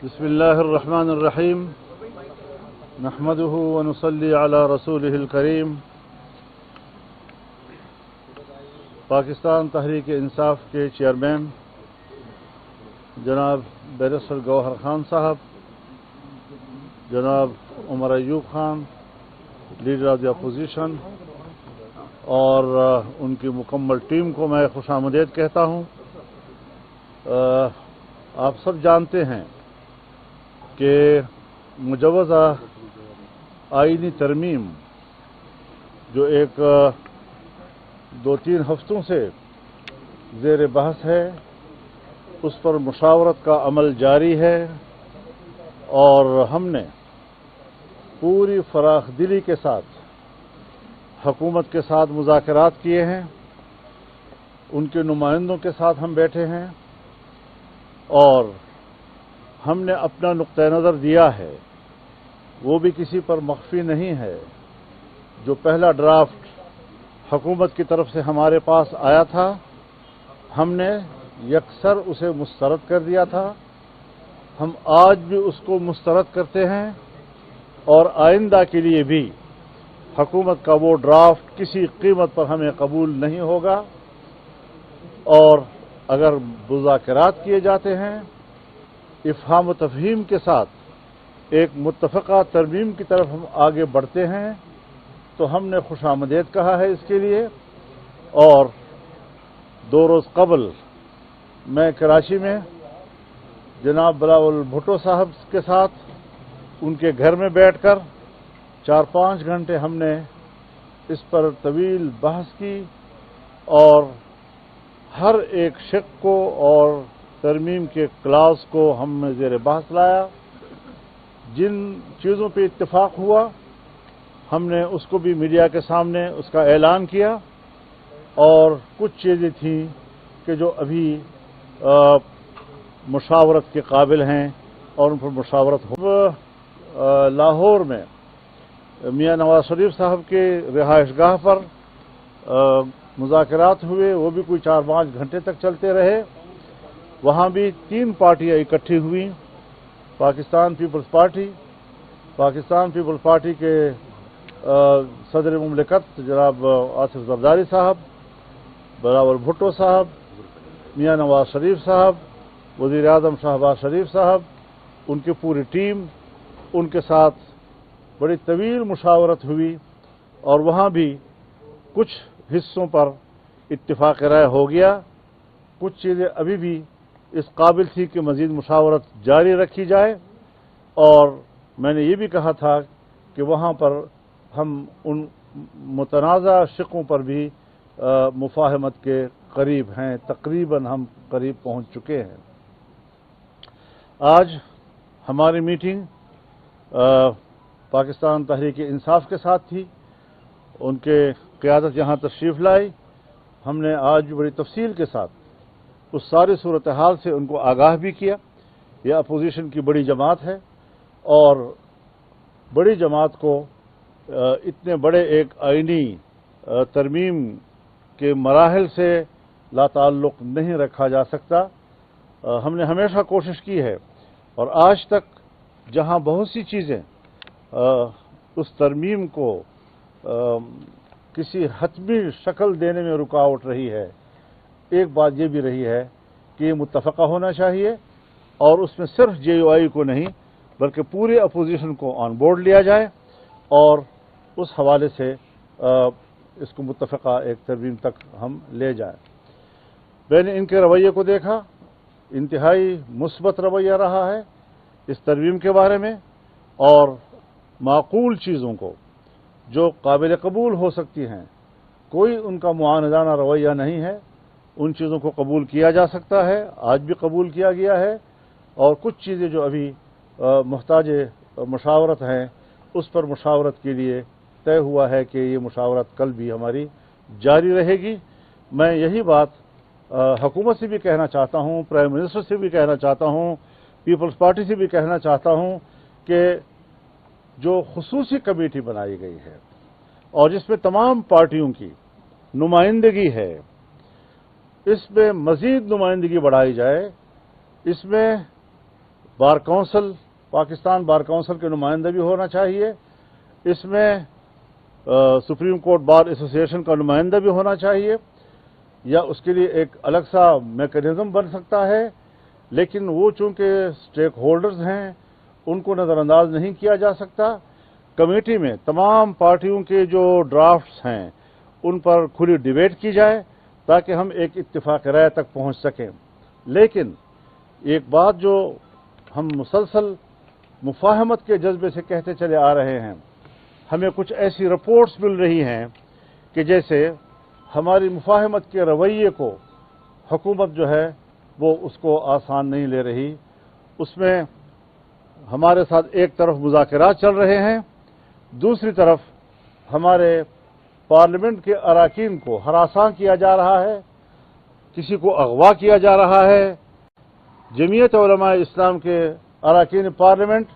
بسم الله الرحمن الرحیم نحمده ونصلي على رسوله الكریم۔ پاکستان تحریک انصاف کے چیئرمین جناب بیرسٹر گوہر خان صاحب، جناب Umar Ayub Khan leader of the opposition اور ان کی مکمل ٹیم کو میں خوش آمدید کہتا ہوں۔ آپ سب جانتے ہیں کہ مجوزہ آئینی ترمیم جو ایک 2-3 ہفتوں سے زیر بحث ہے، اس پر مشاورت کا عمل جاری ہے اور ہم نے پوری فراخ دلی کے ساتھ حکومت کے ساتھ مذاکرات کیے ہیں، ان کے نمائندوں کے ساتھ ہم بیٹھے ہیں اور ہم نے اپنا نقطہ نظر دیا ہے، وہ بھی کسی پر مخفی نہیں ہے۔ جو پہلا ڈرافٹ حکومت کی طرف سے ہمارے پاس آیا تھا، ہم نے یکسر اسے مسترد کر دیا تھا، ہم آج بھی اس کو مسترد کرتے ہیں اور آئندہ کے لیے بھی حکومت کا وہ ڈرافٹ کسی قیمت پر ہمیں قبول نہیں ہوگا، اور اگر مذاکرات کیے جاتے ہیں افہام و تفہیم کے ساتھ ایک متفقہ ترمیم کی طرف ہم آگے بڑھتے ہیں تو ہم نے خوش آمدید کہا ہے اس کے لیے۔ اور 2 روز قبل میں کراچی میں جناب بلاول بھٹو صاحب کے ساتھ ان کے گھر میں بیٹھ کر 4-5 گھنٹے ہم نے اس پر طویل بحث کی اور ہر ایک شق کو اور ترمیم کے کلاس کو ہم نے زیر بحث لایا۔ جن چیزوں پہ اتفاق ہوا ہم نے اس کو بھی میڈیا کے سامنے اس کا اعلان کیا، اور کچھ چیزیں تھیں کہ جو ابھی مشاورت کے قابل ہیں اور ان پر مشاورت ہو۔ لاہور میں میاں نواز شریف صاحب کے رہائش گاہ پر مذاکرات ہوئے، وہ بھی کوئی 4-5 گھنٹے تک چلتے رہے۔ وہاں بھی 3 پارٹیاں اکٹھی ہوئیں، پاکستان پیپلز پارٹی کے صدر مملکت جناب آصف زرداری صاحب، بلاول بھٹو صاحب، میاں نواز شریف صاحب، وزیر اعظم شہباز شریف صاحب، ان کی پوری ٹیم، ان کے ساتھ بڑی طویل مشاورت ہوئی اور وہاں بھی کچھ حصوں پر اتفاق رائے ہو گیا۔ کچھ چیزیں ابھی بھی اس قابل تھی کہ مزید مشاورت جاری رکھی جائے، اور میں نے یہ بھی کہا تھا کہ وہاں پر ہم ان متنازع شقوں پر بھی مفاہمت کے قریب ہیں، تقریباً ہم قریب پہنچ چکے ہیں۔ آج ہماری میٹنگ پاکستان تحریک انصاف کے ساتھ تھی، ان کے قیادت یہاں تشریف لائی۔ ہم نے آج بڑی تفصیل کے ساتھ اس ساری صورتحال سے ان کو آگاہ بھی کیا۔ یہ اپوزیشن کی بڑی جماعت ہے اور بڑی جماعت کو اتنے بڑے ایک آئینی ترمیم کے مراحل سے لا تعلق نہیں رکھا جا سکتا۔ ہم نے ہمیشہ کوشش کی ہے اور آج تک جہاں بہت سی چیزیں اس ترمیم کو کسی حتمی شکل دینے میں رکاوٹ رہی ہے، ایک بات یہ بھی رہی ہے کہ یہ متفقہ ہونا چاہیے اور اس میں صرف جے یو آئی کو نہیں بلکہ پورے اپوزیشن کو آن بورڈ لیا جائے اور اس حوالے سے اس کو متفقہ ایک ترمیم تک ہم لے جائیں۔ میں نے ان کے رویے کو دیکھا، انتہائی مثبت رویہ رہا ہے اس ترمیم کے بارے میں، اور معقول چیزوں کو جو قابل قبول ہو سکتی ہیں، کوئی ان کا معاندانہ رویہ نہیں ہے، ان چیزوں کو قبول کیا جا سکتا ہے، آج بھی قبول کیا گیا ہے، اور کچھ چیزیں جو ابھی محتاج مشاورت ہیں اس پر مشاورت کے لیے طے ہوا ہے کہ یہ مشاورت کل بھی ہماری جاری رہے گی۔ میں یہی بات حکومت سے بھی کہنا چاہتا ہوں، پرائم منسٹر سے بھی کہنا چاہتا ہوں، پیپلز پارٹی سے بھی کہنا چاہتا ہوں کہ جو خصوصی کمیٹی بنائی گئی ہے اور جس میں تمام پارٹیوں کی نمائندگی ہے، اس میں مزید نمائندگی بڑھائی جائے، اس میں bar council, Pakistan bar council के नुमाइंदा भी होना चाहिए, इसमें सुप्रीम कोर्ट बार एसोसिएशन का नुमाइंदा भी होना चाहिए, या उसके लिए एक अलग सा मैकेनिज्म बन सकता है। लेकिन वो चूंकि स्टेक होल्डर्स हैं, उनको नज़रअंदाज नहीं किया जा सकता। कमेटी में तमाम पार्टियों के जो ड्राफ्ट्स हैं उन पर खुली डिबेट की जाए ताकि हम एक इत्तिफाक राय तक पहुंच सकें। लेकिन एक बात जो हम मुसलसल मुफाहमत के जज्बे से कहते चले आ रहे हैं, हमें कुछ ऐसी रिपोर्ट्स मिल रही हैं कि जैसे हमारी मुफाहमत के रवैये को हुकूमत जो है वो उसको आसान नहीं ले रही। उसमें हमारे साथ एक तरफ मुज़ाकरात चल रहे हैं, दूसरी तरफ हमारे पार्लियामेंट के अराकीन को हरासा किया जा रहा है, किसी को अगवा किया जा रहा है। जमीयत उलमा इस्लाम के अराकीन पार्लियामेंट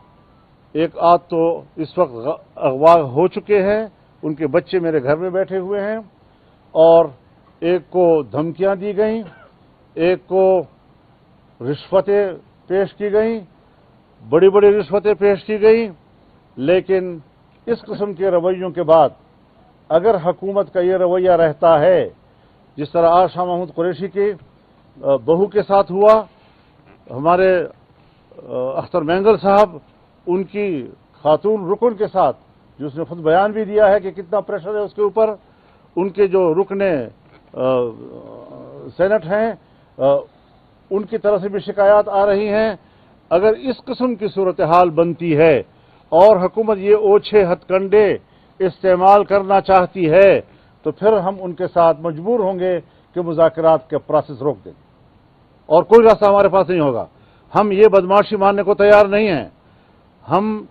एक आध तो इस वक्त अगवा हो चुके हैं, उनके बच्चे मेरे घर में बैठे हुए हैं, और एक को धमकियां दी गईं, एक को रिश्वतें पेश की गईं, बड़ी बड़ी रिश्वतें पेश की गईं। लेकिन इस किस्म के रवैयों के बाद अगर हुकूमत का ये रवैया रहता है, जिस तरह आज शाह महमूद कुरैशी की बहू के साथ हुआ, हमारे अख्तर मैंगल साहब उनकी खातून रुकन के साथ, जिसने खुद बयान भी दिया है कि कितना प्रेशर है उसके ऊपर, उनके जो रुकने सेनेट हैं उनकी तरफ से भी शिकायत आ रही हैं। अगर इस किस्म की सूरत हाल बनती है और हुकूमत ये ओछे हथकंडे इस्तेमाल करना चाहती है तो फिर हम उनके साथ मजबूर होंगे कि मुज़ाकरात के प्रोसेस रोक दें, और कोई रास्ता हमारे पास नहीं होगा। हम ये बदमाशी मानने को तैयार नहीं हैं। हम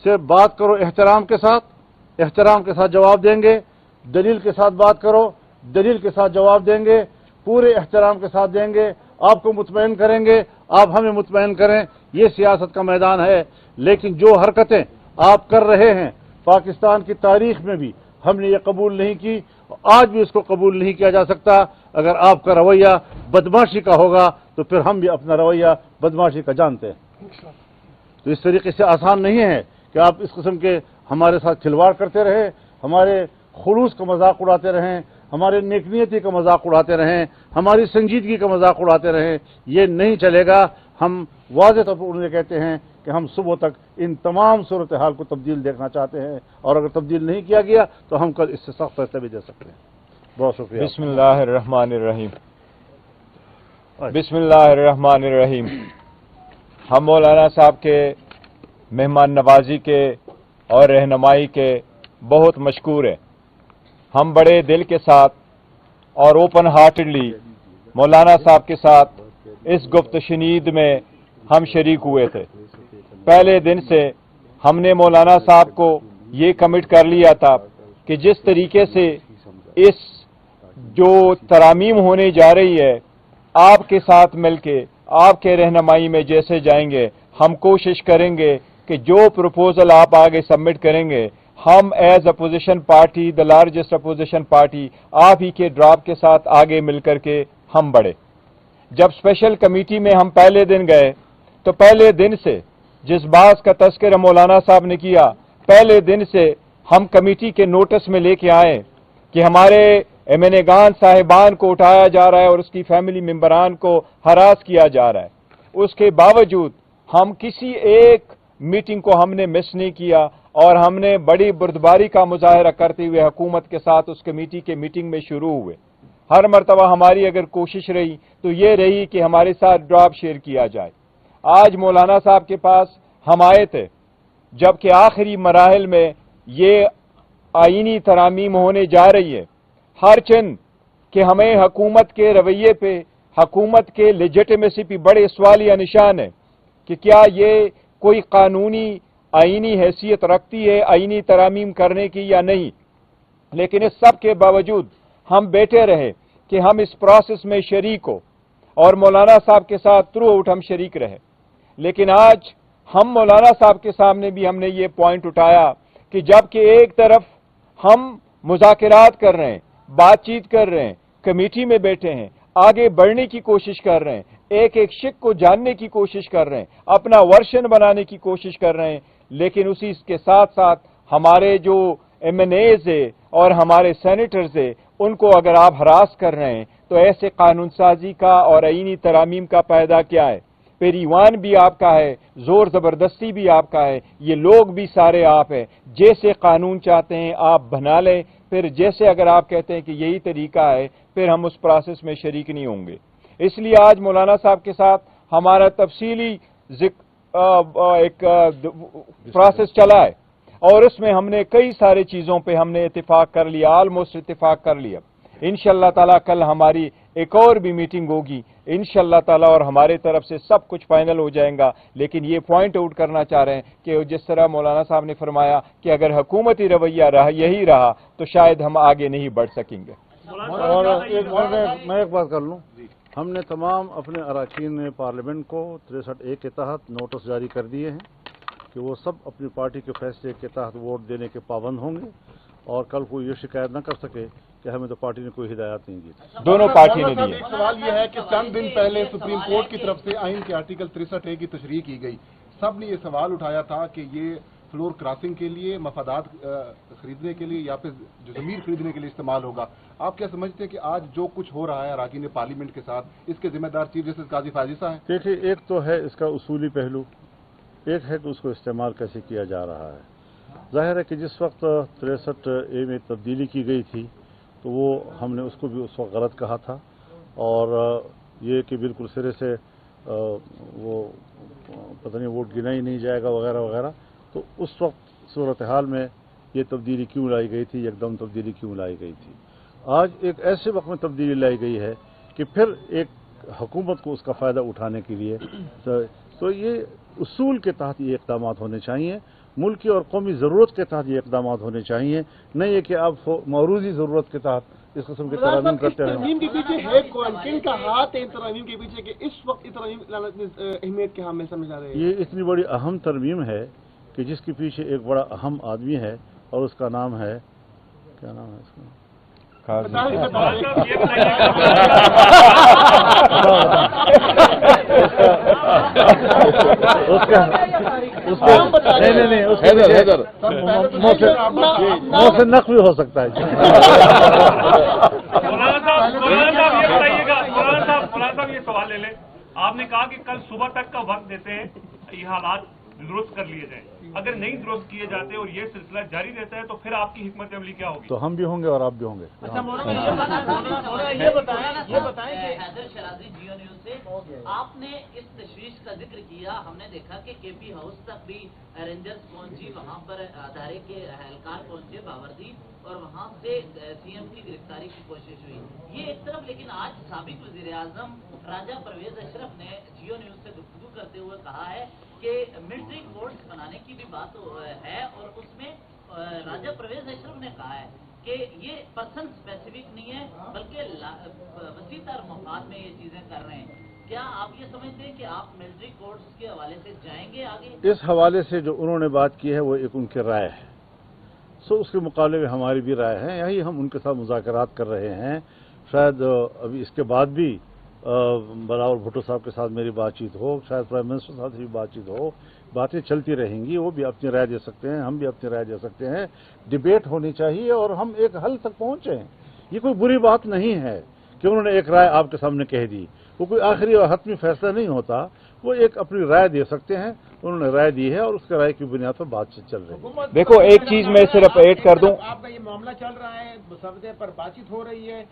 से बात करो एहतराम के साथ जवाब देंगे, दलील के साथ बात करो, दलील के साथ जवाब देंगे, पूरे एहतराम के साथ देंगे, आपको मुतमईन करेंगे, आप हमें मुतमईन करें। ये सियासत का मैदान है। लेकिन जो हरकतें आप कर रहे हैं, पाकिस्तान की तारीख में भी हमने ये कबूल नहीं की, आज भी इसको कबूल नहीं किया जा सकता। अगर आपका रवैया बदमाशी का होगा तो फिर हम भी अपना रवैया बदमाशी का जानते हैं। तो इस तरीके से आसान नहीं है कि आप इस किस्म के हमारे साथ खिलवाड़ करते रहे, हमारे खुलूस का मजाक उड़ाते रहें, हमारे नेकनियती का मजाक उड़ाते रहें, हमारी संजीदगी का मजाक उड़ाते रहें। ये नहीं चलेगा। हम वाज़ेह तौर पर उन्हें कहते हैं कि हम सुबह तक इन तमाम सूरत हाल को तब्दील देखना चाहते हैं, और अगर तब्दील नहीं किया गया तो हम कल इससे सख्त फैसला भी दे सकते हैं। बहुत शुक्रिया। बिस्मिल्लाहिर्रहमानिर्रहीम। बिस्मिल्लाहिर्रहमानिर्रहीम। हम मौलाना साहब के मेहमान नवाजी के और रहनुमाई के बहुत मशकूर हैं। हम बड़े दिल के साथ और ओपन हार्टेडली मौलाना साहब के साथ इस गुफ्त शनीद में हम शरीक हुए थे। पहले दिन से हमने मौलाना साहब को ये कमिट कर लिया था कि जिस तरीके से इस जो तरामीम होने जा रही है, आपके साथ मिलके आपके रहनुमाई में जैसे जाएंगे, हम कोशिश करेंगे कि जो प्रपोजल आप आगे सबमिट करेंगे, हम as opposition party, the largest opposition party, आप ही के ड्राफ्ट के साथ आगे मिलकर के हम बढ़े। जब स्पेशल कमेटी में हम पहले दिन गए तो पहले दिन से जिस बात का तस्करा मौलाना साहब ने किया, पहले दिन से हम कमेटी के नोटिस में लेके आए कि हमारे एमएनएगान साहिबान को उठाया जा रहा है और उसकी फैमिली मेंबरान को हरास किया जा रहा है। उसके बावजूद हम किसी एक मीटिंग को हमने मिस नहीं किया और हमने बड़ी बुर्दबारी का मुजाहरा करते हुए हुकूमत के साथ उस कमेटी के मीटिंग में शुरू हुए। हर मरतबा हमारी अगर कोशिश रही तो ये रही कि हमारे साथ ड्राफ्ट शेयर किया जाए। आज मौलाना साहब के पास हम आए थे जबकि आखिरी मराहल में ये आईनी तरामीम होने जा रही है। हर चंद कि हमें हुकूमत के रवैये पे, हुकूमत के लेजिटिमेसी पे बड़े सवालिया निशान है कि क्या ये कोई कानूनी आईनी हैसियत रखती है आईनी तरामीम करने की या नहीं। लेकिन इस सब के बावजूद हम बैठे रहे कि हम इस प्रोसेस में शरीक हो और मौलाना साहब के साथ थ्रू आउट हम शरीक रहे। लेकिन आज हम मौलाना साहब के सामने भी हमने ये पॉइंट उठाया कि जबकि एक तरफ हम मुज़ाकरात कर रहे हैं, बातचीत कर रहे हैं, कमेटी में बैठे हैं, आगे बढ़ने की कोशिश कर रहे हैं, एक एक शिक को जानने की कोशिश कर रहे हैं, अपना वर्शन बनाने की कोशिश कर रहे हैं, लेकिन उसी के साथ साथ हमारे जो MNAs है और हमारे सेनेटर्स है, उनको अगर आप हरास कर रहे हैं तो ऐसे कानून साजी का और आईनी तरामीम का फायदा क्या है? फिर ईवान भी आपका है, जोर जबरदस्ती भी आपका है, ये लोग भी सारे आप हैं। जैसे कानून चाहते हैं आप बना लें, फिर जैसे अगर आप कहते हैं कि यही तरीका है, फिर हम उस प्रोसेस में शरीक नहीं होंगे। इसलिए आज मौलाना साहब के साथ हमारा तफसीली एक प्रोसेस चला है और उसमें हमने कई सारे चीज़ों पे हमने इत्तेफाक कर लिया, ऑलमोस्ट इत्तेफाक कर लिया। इंशाअल्लाह ताला कल हमारी एक और भी मीटिंग होगी इंशाअल्लाह ताला, और हमारे तरफ से सब कुछ फाइनल हो जाएगा। लेकिन ये पॉइंट आउट करना चाह रहे हैं कि जिस तरह मौलाना साहब ने फरमाया कि अगर हुकूमती रवैया यही रहा तो शायद हम आगे नहीं बढ़ सकेंगे। और मैं एक बात कर लूँ, हमने तमाम अपने अरकान पार्लियामेंट को 63A के तहत नोटिस जारी कर दिए हैं कि वो सब अपनी पार्टी के फैसले के तहत वोट देने के पाबंद होंगे और कल कोई ये शिकायत न कर सके कि हमें तो पार्टी ने कोई हिदायत नहीं दी। दोनों पार्टी ने दिए। एक सवाल यह है कि चंद दिन पहले सुप्रीम कोर्ट की तरफ से आइन के आर्टिकल 63A की तशरीह की गई। सब ने ये सवाल उठाया था कि ये फ्लोर क्रॉसिंग के लिए, मफादात खरीदने के लिए या फिर जमीन खरीदने के लिए इस्तेमाल होगा। आप क्या समझते हैं कि आज जो कुछ हो रहा है अरकान पार्लियामेंट के साथ, इसके जिम्मेदार चीफ जस्टिस काजी फाजिसा हैं? देखिए, एक तो है इसका उसूली पहलू, एक है कि उसको इस्तेमाल कैसे किया जा रहा है। जाहिर है कि जिस वक्त 63A में तब्दीली की गई थी तो वो हमने उसको भी उस वक्त गलत कहा था, और ये कि बिल्कुल सिरे से वो पता नहीं वोट गिना ही नहीं जाएगा वगैरह वगैरह। तो उस वक्त सूरत हाल में ये तब्दीली क्यों लाई गई थी, एकदम तब्दीली क्यों लाई गई थी। आज एक ऐसे वक्त में तब्दीली लाई गई है कि फिर एक हुकूमत को उसका फ़ायदा उठाने के लिए तो ये उसूल के तहत ये इक़दाम होने चाहिए, मुल्क की और कौमी ज़रूरत के तहत ये इक़दाम होने चाहिए, नहीं है कि आप मौरूज़ी ज़रूरत के तहत इस किस्म के तरामीम करते हैं। तरमीम के पीछे है कौन का हाथ है? तरमीम के पीछे कि इस वक्त तरमीम अहमियत के हामिल समझ आ रहे हैं। ये इतनी बड़ी अहम तरमीम है कि जिसके पीछे एक बड़ा अहम आदमी है और उसका नाम है, क्या नाम है इसका? नहीं मुँह से नक भी हो सकता है। मौलाना साहब ये सवाल ले लें, आपने कहा कि कल सुबह तक का वक्त देते हैं ये हालात दुरुस्त कर लिए जाए, अगर नहीं दुरुस्त किए जाते और ये सिलसिला जारी रहता है तो फिर आपकी हिकमत अमली क्या होगी? तो हम भी होंगे और आप भी होंगे। अच्छा ये बताएं कि हैदर शराजी जियो न्यूज से आपने इस तशवीश का जिक्र किया। हमने देखा कि KP हाउस तक भी रेंजर्स पहुंची, वहां पर अदारे के एहलकार पहुंचे बावर्दी, और वहां से CM की गिरफ्तारी की कोशिश हुई। ये एक तरफ, लेकिन आज साबिक वजीर आजम राजा परवेज अशरफ ने जियो न्यूज से गुफ्तगू करते हुए कहा है कि मिलिट्री कोर्ट्स बनाने की भी बात है, और उसमें राजा परवेज अशरफ ने कहा है कि ये पर्सन स्पेसिफिक नहीं है बल्कि वसीतर मफाद में ये चीजें कर रहे हैं। क्या आप ये समझते हैं कि आप मिलिट्री कोर्ट्स के हवाले से जाएंगे आगे? इस हवाले से जो उन्होंने बात की है वो एक उनकी राय है, सो उसके मुकाबले में हमारी भी राय है। यही हम उनके साथ मुज़ाकरात कर रहे हैं। शायद अभी इसके बाद भी बलावल भुट्टो साहब के साथ मेरी बातचीत हो, शायद प्राइम मिनिस्टर साहब से भी बातचीत हो, बातें चलती रहेंगी। वो भी अपनी राय दे सकते हैं, हम भी अपनी राय दे सकते हैं। डिबेट होनी चाहिए और हम एक हल तक पहुंचे। ये कोई बुरी बात नहीं है कि उन्होंने एक राय आपके सामने कह दी, वो कोई आखिरी और हतमी फैसला नहीं होता। वो एक अपनी राय दे सकते हैं, उन्होंने राय दी है और उसके राय की बुनियाद पर बातचीत चल रही है। देखो, एक चीज मैं सिर्फ ऐड कर दूं, आपका ये मामला चल रहा है, मुसवदे पर बातचीत हो रही है,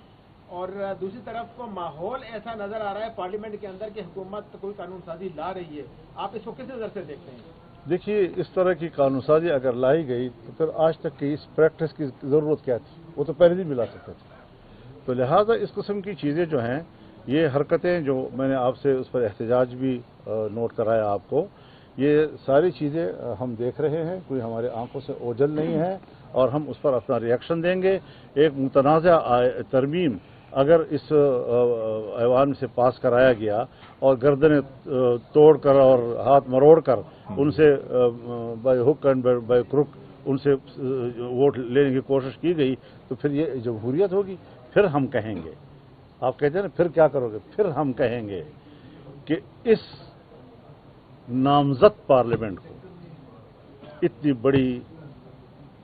और दूसरी तरफ को माहौल ऐसा नजर आ रहा है पार्लियामेंट के अंदर कि हुकूमत कोई कानून साजी ला रही है। आप इसको किस नजर से देखते हैं? देखिए, इस तरह की कानून साजी अगर लाई गई तो फिर आज तक की इस प्रैक्टिस की जरूरत क्या थी? वो तो पहले ही मिला सकते थे। तो लिहाजा इस किस्म की चीज़ें जो हैं, ये हरकतें जो मैंने आपसे उस पर एहतजाज भी नोट कराया आपको, ये सारी चीज़ें हम देख रहे हैं, कोई हमारे आंखों से ओझल नहीं है और हम उस पर अपना रिएक्शन देंगे। एक मुतनाज़ा तरमीम अगर इस ऐवान से पास कराया गया और गर्दनें तोड़कर और हाथ मरोड़कर उनसे by hook and by crook उनसे वोट लेने की कोशिश की गई, तो फिर ये जमहूरियत होगी? फिर हम कहेंगे, आप कहते हैं ना फिर क्या करोगे, फिर हम कहेंगे کہ اس نامزد پارلیمنٹ کو اتنی بڑی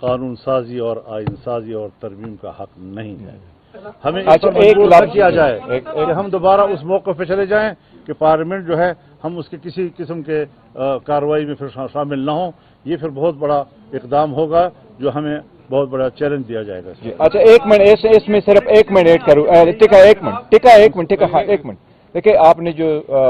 قانون سازی اور آئین سازی اور ترمیم کا حق نہیں ہے. ہمیں اس پر مجبور نہ کیا جائے کہ ہم دوبارہ اس موقع پہ چلے جائیں کہ پارلیمنٹ جو ہے ہم اس کے کسی قسم کے کارروائی میں پھر شامل نہ ہوں. یہ پھر بہت بڑا اقدام ہوگا جو ہمیں بہت بڑا چیلنج دیا جائے گا. اچھا ایک منٹ اس میں صرف ایک منٹ ایڈ کروں. ایک منٹ دیکھیں آپ نے جو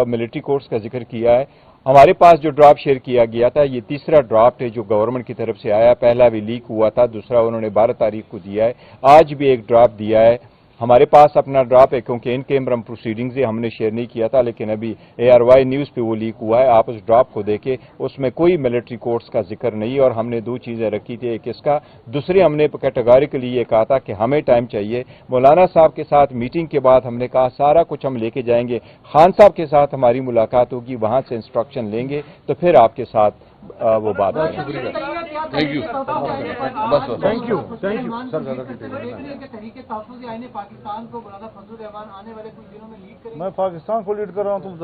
ملٹری کورٹس کا ذکر کیا ہے ہمارے پاس جو ڈرافٹ شیئر کیا گیا تھا یہ تیسرا ڈرافٹ ہے جو گورنمنٹ کی طرف سے آیا. پہلا بھی لیک ہوا تھا, دوسرا انہوں نے 12 تاریخ کو دیا ہے. آج بھی ایک ڈرافٹ دیا ہے. ہمارے پاس اپنا ڈرافٹ ہے کیونکہ ان کیمرم پروسیڈنگز ہم نے شیئر نہیں کیا تھا لیکن ابھی ARY نیوز پہ وہ لیک ہوا ہے. آپ اس ڈرافٹ کو دیکھیں, اس میں کوئی ملٹری کورٹس کا ذکر نہیں اور ہم نے 2 چیزیں رکھی تھی. ایک اس کا, دوسری ہم نے کیٹیگوریکلی یہ کہا تھا کہ ہمیں ٹائم چاہیے. مولانا صاحب کے ساتھ میٹنگ کے بعد ہم نے کہا سارا کچھ ہم لے کے جائیں گے. خان صاحب کے ساتھ ہماری ملاقات ہوگی, وہاں سے انسٹرکشن لیں گے تو پھر آپ کے ساتھ وہ بات ہے. تھینک یو میں پاکستان کو لیڈ کر رہا ہوں. تم